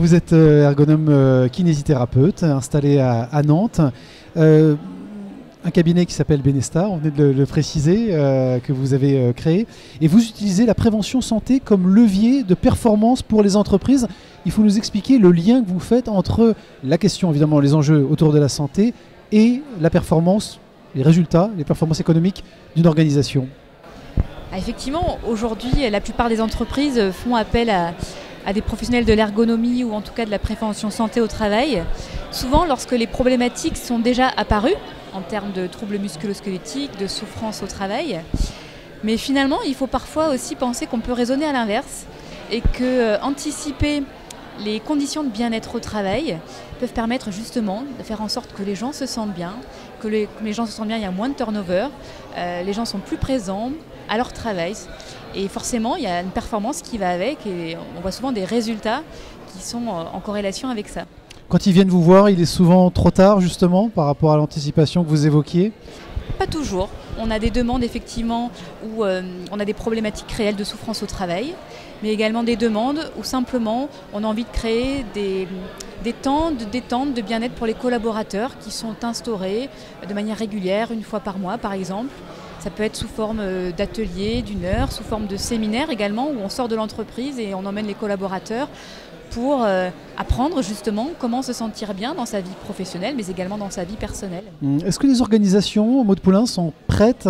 Vous êtes ergonome kinésithérapeute installé à Nantes. Un cabinet qui s'appelle Benesta, on venait de le préciser, que vous avez créé. Et vous utilisez la prévention santé comme levier de performance pour les entreprises. Il faut nous expliquer le lien que vous faites entre la question, évidemment, les enjeux autour de la santé et la performance, les résultats, les performances économiques d'une organisation. Effectivement, aujourd'hui, la plupart des entreprises font appel à des professionnels de l'ergonomie ou en tout cas de la prévention santé au travail. Souvent, lorsque les problématiques sont déjà apparues, en termes de troubles musculo-squelettiques, de souffrance au travail. Mais finalement, il faut parfois aussi penser qu'on peut raisonner à l'inverse et que anticiper les conditions de bien-être au travail peuvent permettre justement de faire en sorte que les gens se sentent bien, que les gens se sentent bien, il y a moins de turnover, les gens sont plus présents à leur travail et forcément il y a une performance qui va avec et on voit souvent des résultats qui sont en corrélation avec ça. Quand ils viennent vous voir, il est souvent trop tard justement par rapport à l'anticipation que vous évoquiez? Pas toujours. On a des demandes effectivement où on a des problématiques réelles de souffrance au travail, mais également des demandes où simplement on a envie de créer des temps de détente, de bien-être pour les collaborateurs qui sont instaurés de manière régulière, une fois par mois par exemple. Ça peut être sous forme d'ateliers d'une heure, sous forme de séminaires également où on sort de l'entreprise et on emmène les collaborateurs pour apprendre justement comment se sentir bien dans sa vie professionnelle, mais également dans sa vie personnelle. Est-ce que les organisations, Maud Poulain, sont prêtes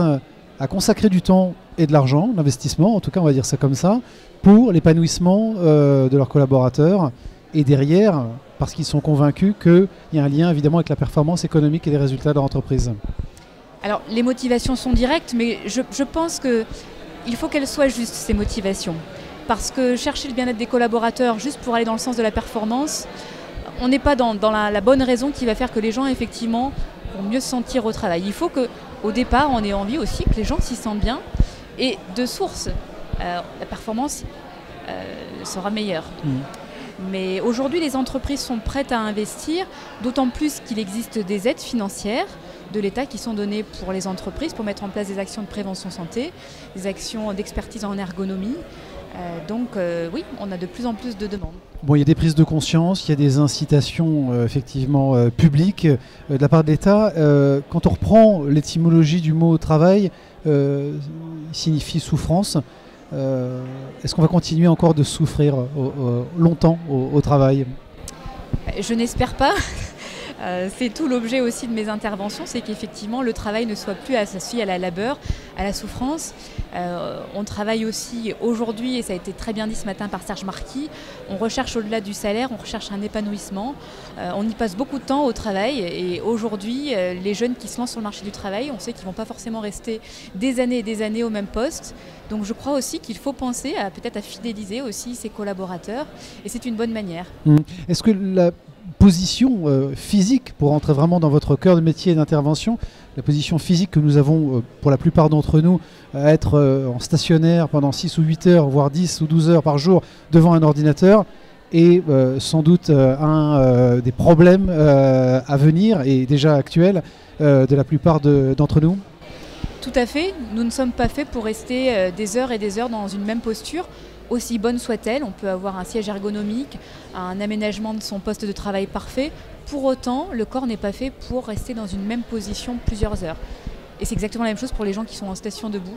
à consacrer du temps et de l'argent, l'investissement, en tout cas on va dire ça comme ça, pour l'épanouissement de leurs collaborateurs et derrière, parce qu'ils sont convaincus qu'il y a un lien évidemment avec la performance économique et les résultats de leur entreprise? Alors les motivations sont directes, mais je pense qu'il faut qu'elles soient justes, ces motivations. Parce que chercher le bien-être des collaborateurs juste pour aller dans le sens de la performance, on n'est pas dans la bonne raison qui va faire que les gens effectivement vont mieux se sentir au travail. Il faut qu'au départ, on ait envie aussi que les gens s'y sentent bien et de source, la performance sera meilleure. Mais aujourd'hui, les entreprises sont prêtes à investir, d'autant plus qu'il existe des aides financières de l'État qui sont données pour les entreprises pour mettre en place des actions de prévention santé, des actions d'expertise en ergonomie. Donc oui, on a de plus en plus de demandes. Bon, il y a des prises de conscience, il y a des incitations effectivement publiques de la part de l'État. Quand on reprend l'étymologie du mot travail, il signifie souffrance. Est-ce qu'on va continuer encore de souffrir longtemps au travail? Je n'espère pas. C'est tout l'objet aussi de mes interventions, c'est qu'effectivement le travail ne soit plus associé à la labeur, à la souffrance. On travaille aussi aujourd'hui, et ça a été très bien dit ce matin par Serge Marquis, on recherche au-delà du salaire, on recherche un épanouissement. On y passe beaucoup de temps au travail et aujourd'hui les jeunes qui se lancent sur le marché du travail, on sait qu'ils ne vont pas forcément rester des années et des années au même poste. Donc je crois aussi qu'il faut penser peut-être à fidéliser aussi ses collaborateurs et c'est une bonne manière. Est-ce que la position physique, pour entrer vraiment dans votre cœur de métier d'intervention, la position physique que nous avons pour la plupart d'entre nous à être en stationnaire pendant 6 ou 8 heures, voire 10 ou 12 heures par jour devant un ordinateur est sans doute un des problèmes à venir et déjà actuels de la plupart d'entre nous? Tout à fait, nous ne sommes pas faits pour rester des heures et des heures dans une même posture. Aussi bonne soit-elle, on peut avoir un siège ergonomique, un aménagement de son poste de travail parfait. Pour autant, le corps n'est pas fait pour rester dans une même position plusieurs heures. Et c'est exactement la même chose pour les gens qui sont en station debout.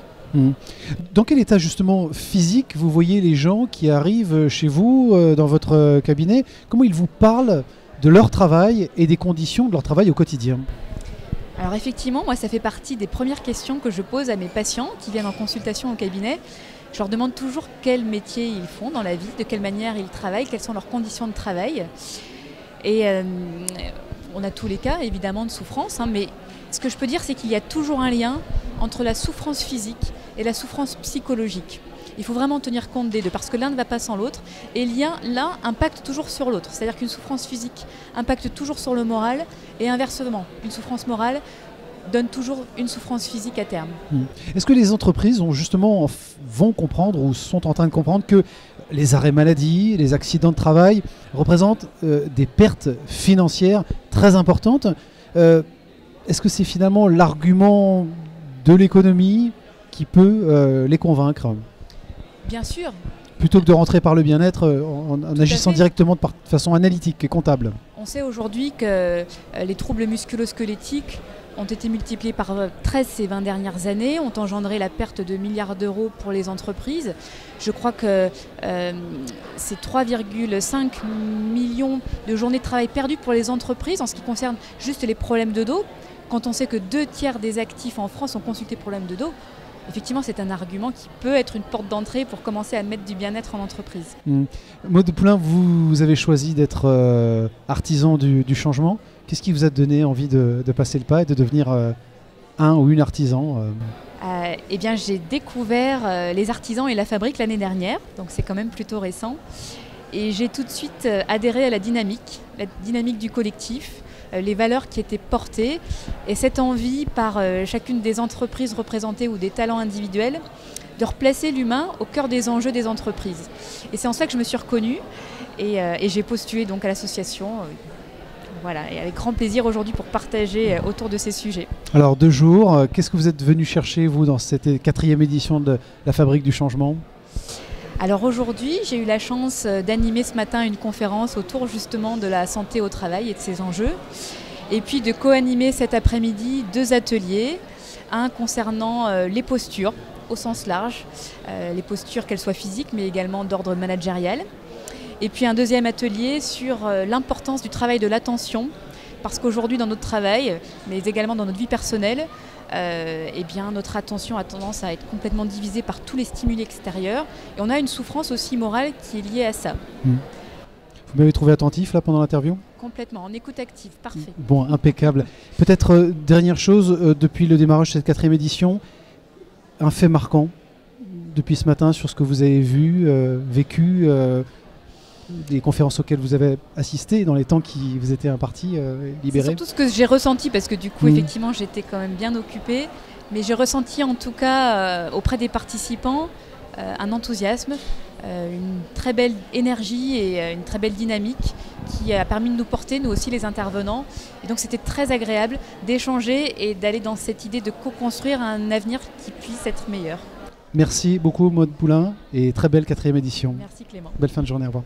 Dans quel état justement physique vous voyez les gens qui arrivent chez vous, dans votre cabinet? Comment ils vous parlent de leur travail et des conditions de leur travail au quotidien? Alors effectivement, moi ça fait partie des premières questions que je pose à mes patients qui viennent en consultation au cabinet. Je leur demande toujours quel métier ils font dans la vie, de quelle manière ils travaillent, quelles sont leurs conditions de travail. Et on a tous les cas évidemment de souffrance, mais ce que je peux dire c'est qu'il y a toujours un lien entre la souffrance physique et la souffrance psychologique. Il faut vraiment tenir compte des deux parce que l'un ne va pas sans l'autre et l'un impacte toujours sur l'autre. C'est-à-dire qu'une souffrance physique impacte toujours sur le moral et inversement, une souffrance morale donne toujours une souffrance physique à terme. Est-ce que les entreprises vont comprendre ou sont en train de comprendre que les arrêts maladie, les accidents de travail représentent des pertes financières très importantes? Est-ce que c'est finalement l'argument de l'économie qui peut les convaincre? Bien sûr. plutôt que de rentrer par le bien-être en agissant directement de façon analytique et comptable. On sait aujourd'hui que les troubles musculo-squelettiques ont été multipliés par 13 ces 20 dernières années, ont engendré la perte de milliards d'euros pour les entreprises. Je crois que c'est 3,5 millions de journées de travail perdues pour les entreprises en ce qui concerne juste les problèmes de dos. Quand on sait que 2/3 des actifs en France ont consulté problèmes de dos, effectivement, c'est un argument qui peut être une porte d'entrée pour commencer à mettre du bien-être en entreprise. Maud Poulain, vous avez choisi d'être artisan du changement. Qu'est-ce qui vous a donné envie de passer le pas et de devenir un ou une artisan Eh bien, j'ai découvert les artisans et la fabrique l'année dernière, donc c'est quand même plutôt récent. Et j'ai tout de suite adhéré à la dynamique du collectif, les valeurs qui étaient portées et cette envie par chacune des entreprises représentées ou des talents individuels de replacer l'humain au cœur des enjeux des entreprises. Et c'est en ça que je me suis reconnue et j'ai postulé donc à l'association. Voilà, et avec grand plaisir aujourd'hui pour partager autour de ces sujets. Alors 2 jours, qu'est-ce que vous êtes venu chercher vous dans cette 4e édition de la Fabrique du Changement ? Alors aujourd'hui, j'ai eu la chance d'animer ce matin une conférence autour justement de la santé au travail et de ses enjeux. Et puis de co-animer cet après-midi 2 ateliers, un concernant les postures au sens large, les postures qu'elles soient physiques mais également d'ordre managérial. Et puis un 2e atelier sur l'importance du travail de l'attention, parce qu'aujourd'hui dans notre travail, mais également dans notre vie personnelle, eh bien, notre attention a tendance à être complètement divisée par tous les stimuli extérieurs. Et on a une souffrance aussi morale qui est liée à ça. Vous m'avez trouvé attentif là pendant l'interview ? Complètement, en écoute active, parfait. Bon, impeccable. Peut-être dernière chose, depuis le démarrage de cette 4e édition, un fait marquant depuis ce matin sur ce que vous avez vu, vécu, des conférences auxquelles vous avez assisté dans les temps qui vous étaient impartis, libérés. C'est surtout ce que j'ai ressenti parce que du coup effectivement j'étais quand même bien occupée, mais j'ai ressenti en tout cas auprès des participants un enthousiasme, une très belle énergie et une très belle dynamique qui a permis de nous porter, nous aussi les intervenants. Et donc c'était très agréable d'échanger et d'aller dans cette idée de co-construire un avenir qui puisse être meilleur. Merci beaucoup Maud Poulain et très belle 4e édition. Merci Clément. Belle fin de journée, au revoir.